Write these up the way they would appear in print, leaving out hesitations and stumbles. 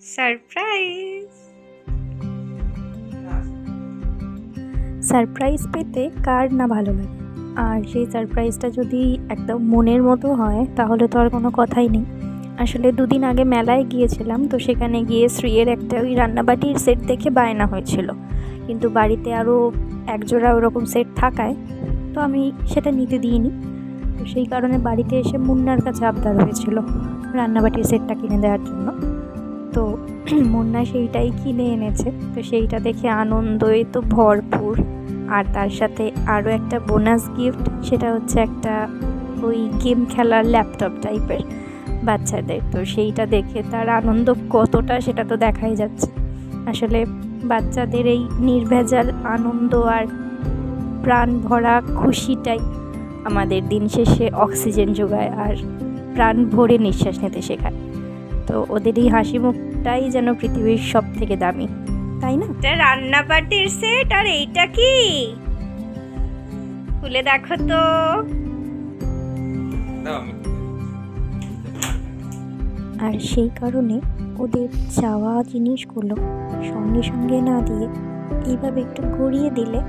Surprise. Surprise পেতে কার না ভালো লাগে, আর সেই সারপ্রাইজটা যদি একদম মনের মতো হয় তাহলে তো আর কোনো কথাই নেই। আসলে দুদিন আগে মেলায় গিয়েছিলাম, তো সেখানে গিয়ে শ্রীয়ের একটা ওই রান্নাবাটির সেট দেখে বায়না হয়েছিল, কিন্তু বাড়িতে আরও একজোড়া ওরকম সেট থাকায় তো আমি সেটা নিতে দিইনি। তো সেই কারণে বাড়িতে এসে মুন্নার কাছে আবদার হয়েছিল রান্নাবাটির সেটটা কিনে দেওয়ার জন্য। তো মুন্না সেইটাই কিনে এনেছে। তো সেইটা দেখে আনন্দই তো ভরপুর। আর তার সাথে আরও একটা বোনাস গিফট, সেটা হচ্ছে একটা ওই গেম খেলার ল্যাপটপ টাইপের বাচ্চাদের। তো সেইটা দেখে তার আনন্দ কতটা সেটা তো দেখাই যাচ্ছে। আসলে বাচ্চাদের এই নির্ভেজাল আনন্দ আর প্রাণ ভরা খুশিটাই আমাদের দিন শেষে অক্সিজেন যোগায় আর প্রাণ ভরে নিঃশ্বাস নিতে শেখায়। তো ওদের এই হাসি মুখটাই যেন পৃথিবীর সব থেকে দামি, তাই না? এটা রান্নাবাটির সেট, আর এইটা কি খুলে দেখো তো। আর সেই কারণে ওদের চাওয়া জিনিসগুলো সঙ্গে সঙ্গে না দিয়ে এইভাবে একটু গড়িয়ে দিলে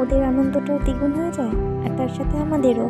ওদের আনন্দটাও দ্বিগুণ হয়ে যায়, আর তার সাথে আমাদেরও।